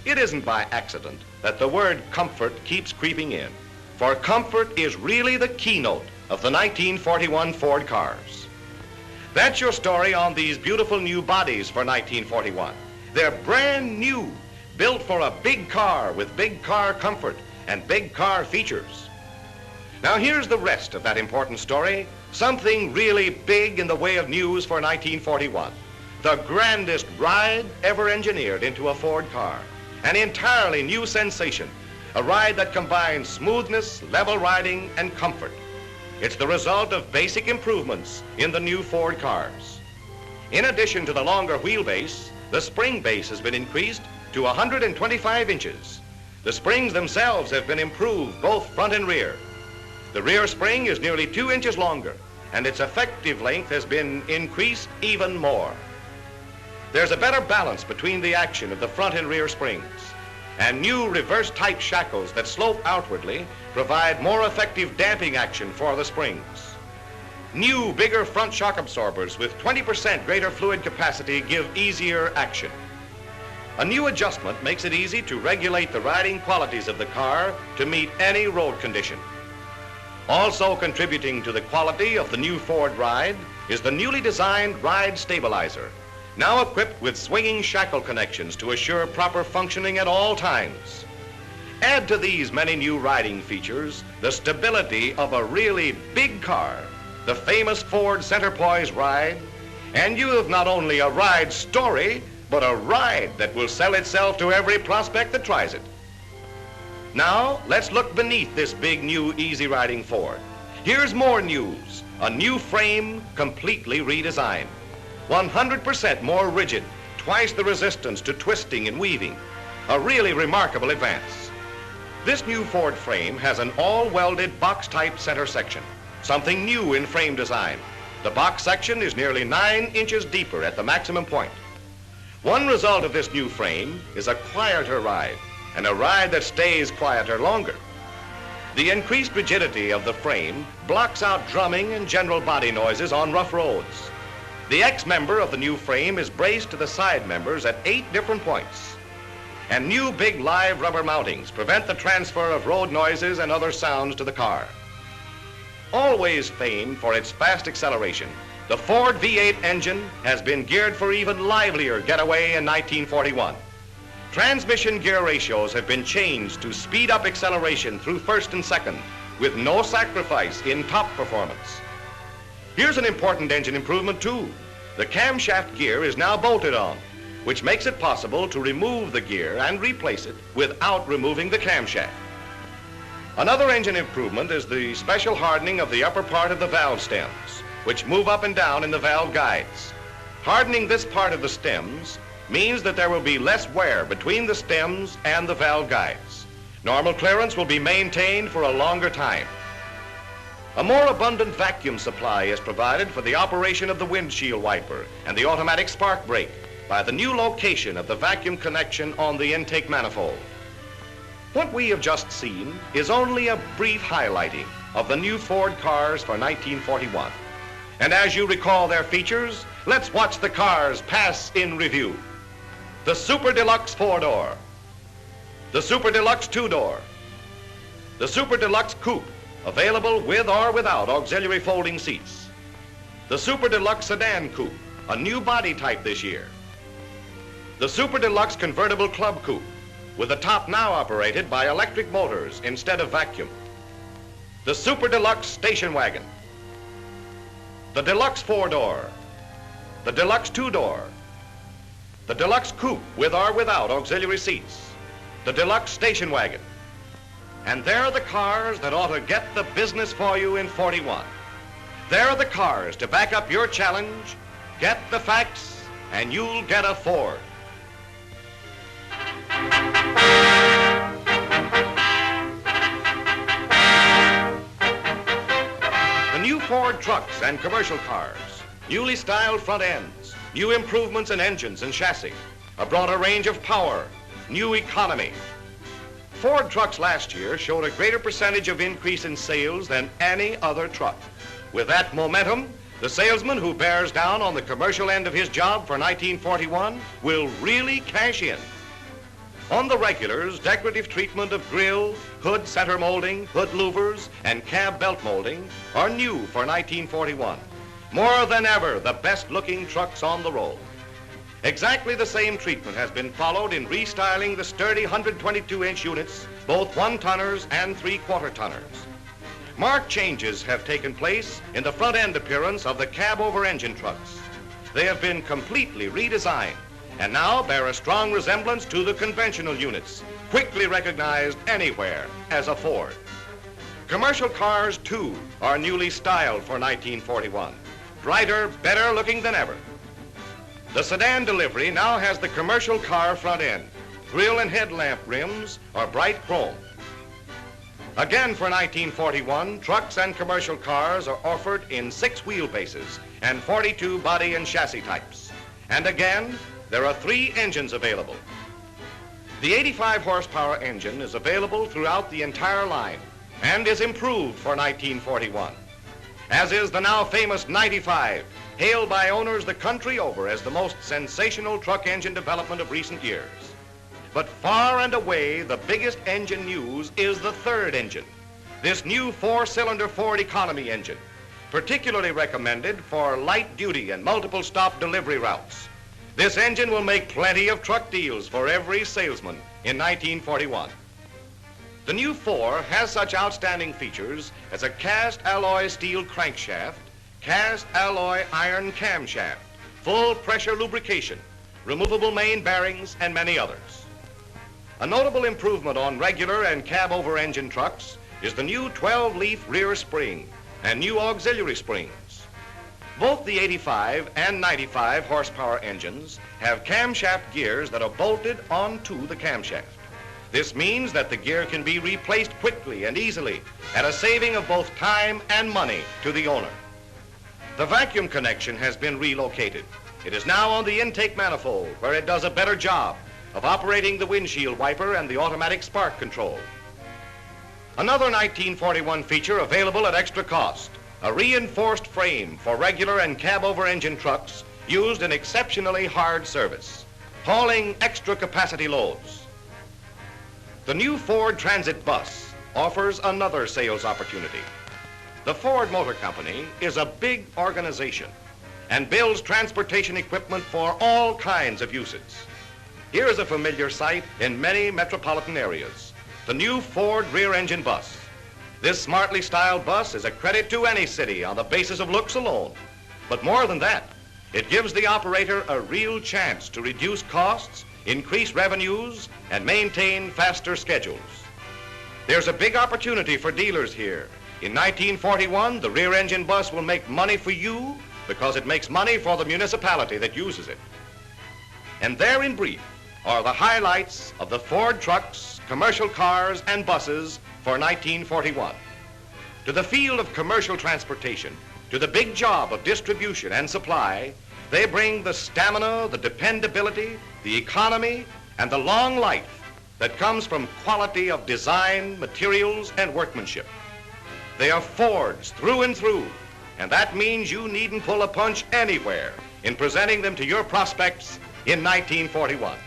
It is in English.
It isn't by accident that the word comfort keeps creeping in, for comfort is really the keynote of the 1941 Ford cars. That's your story on these beautiful new bodies for 1941. They're brand new, built for a big car with big car comfort and big car features. Now here's the rest of that important story, something really big in the way of news for 1941. The grandest ride ever engineered into a Ford car. An entirely new sensation, a ride that combines smoothness, level riding, and comfort. It's the result of basic improvements in the new Ford cars. In addition to the longer wheelbase, the spring base has been increased to 125 inches. The springs themselves have been improved both front and rear. The rear spring is nearly 2 inches longer, and its effective length has been increased even more. There's a better balance between the action of the front and rear springs, and new reverse-type shackles that slope outwardly provide more effective damping action for the springs. New, bigger front shock absorbers with 20% greater fluid capacity give easier action. A new adjustment makes it easy to regulate the riding qualities of the car to meet any road condition. Also contributing to the quality of the new Ford ride is the newly designed ride stabilizer, now equipped with swinging shackle connections to assure proper functioning at all times. Add to these many new riding features the stability of a really big car, the famous Ford Center Poise ride, and you have not only a ride story, but a ride that will sell itself to every prospect that tries it. Now, let's look beneath this big new easy riding Ford. Here's more news, a new frame completely redesigned. 100% more rigid, twice the resistance to twisting and weaving. A really remarkable advance. This new Ford frame has an all-welded box-type center section, something new in frame design. The box section is nearly 9 inches deeper at the maximum point. One result of this new frame is a quieter ride, and a ride that stays quieter longer. The increased rigidity of the frame blocks out drumming and general body noises on rough roads. The X-member of the new frame is braced to the side members at 8 different points. And new big live rubber mountings prevent the transfer of road noises and other sounds to the car. Always famed for its fast acceleration, the Ford V8 engine has been geared for even livelier getaway in 1941. Transmission gear ratios have been changed to speed up acceleration through first and second, with no sacrifice in top performance. Here's an important engine improvement too. The camshaft gear is now bolted on, which makes it possible to remove the gear and replace it without removing the camshaft. Another engine improvement is the special hardening of the upper part of the valve stems, which move up and down in the valve guides. Hardening this part of the stems means that there will be less wear between the stems and the valve guides. Normal clearance will be maintained for a longer time. A more abundant vacuum supply is provided for the operation of the windshield wiper and the automatic spark brake by the new location of the vacuum connection on the intake manifold. What we have just seen is only a brief highlighting of the new Ford cars for 1941. And as you recall their features, let's watch the cars pass in review. The Super Deluxe 4-door, the Super Deluxe 2-door, the Super Deluxe Coupe, available with or without auxiliary folding seats. The Super Deluxe Sedan Coupe, a new body type this year. The Super Deluxe Convertible Club Coupe, with the top now operated by electric motors instead of vacuum. The Super Deluxe Station Wagon. The Deluxe 4-door. The Deluxe 2-door. The Deluxe Coupe, with or without auxiliary seats. The Deluxe Station Wagon. And there are the cars that ought to get the business for you in 41. There are the cars to back up your challenge. Get the facts, and you'll get a Ford. The new Ford trucks and commercial cars, newly styled front ends, new improvements in engines and chassis, a broader range of power, new economy. Ford trucks last year showed a greater percentage of increase in sales than any other truck. With that momentum, the salesman who bears down on the commercial end of his job for 1941 will really cash in. On the regulars, decorative treatment of grille, hood center molding, hood louvers, and cab belt molding are new for 1941. More than ever, the best-looking trucks on the road. Exactly the same treatment has been followed in restyling the sturdy 122-inch units, both one-tonners and three-quarter-tonners. Marked changes have taken place in the front-end appearance of the cab-over-engine trucks. They have been completely redesigned and now bear a strong resemblance to the conventional units, quickly recognized anywhere as a Ford. Commercial cars, too, are newly styled for 1941. Brighter, better looking than ever. The sedan delivery now has the commercial car front end. Grille and headlamp rims are bright chrome. Again for 1941, trucks and commercial cars are offered in 6 wheelbases and 42 body and chassis types. And again, there are 3 engines available. The 85 horsepower engine is available throughout the entire line and is improved for 1941, as is the now famous 95, hailed by owners the country over as the most sensational truck engine development of recent years. But far and away, the biggest engine news is the 3rd engine, this new 4-cylinder Ford economy engine, particularly recommended for light-duty and multiple-stop delivery routes. This engine will make plenty of truck deals for every salesman in 1941. The new 4 has such outstanding features as a cast alloy steel crankshaft, cast alloy iron camshaft, full pressure lubrication, removable main bearings, and many others. A notable improvement on regular and cab-over-engine trucks is the new 12-leaf rear spring and new auxiliary springs. Both the 85 and 95 horsepower engines have camshaft gears that are bolted onto the camshaft. This means that the gear can be replaced quickly and easily at a saving of both time and money to the owner. The vacuum connection has been relocated. It is now on the intake manifold, where it does a better job of operating the windshield wiper and the automatic spark control. Another 1941 feature available at extra cost: a reinforced frame for regular and cab-over-engine trucks used in exceptionally hard service, hauling extra capacity loads. The new Ford Transit bus offers another sales opportunity. The Ford Motor Company is a big organization and builds transportation equipment for all kinds of uses. Here is a familiar sight in many metropolitan areas: the new Ford rear-engine bus. This smartly styled bus is a credit to any city on the basis of looks alone. But more than that, it gives the operator a real chance to reduce costs, increase revenues, and maintain faster schedules. There's a big opportunity for dealers here. In 1941, the rear-engine bus will make money for you because it makes money for the municipality that uses it. And there, in brief, are the highlights of the Ford trucks, commercial cars, and buses for 1941. To the field of commercial transportation, to the big job of distribution and supply, they bring the stamina, the dependability, the economy, and the long life that comes from quality of design, materials, and workmanship. They are Fords through and through, and that means you needn't pull a punch anywhere in presenting them to your prospects in 1941.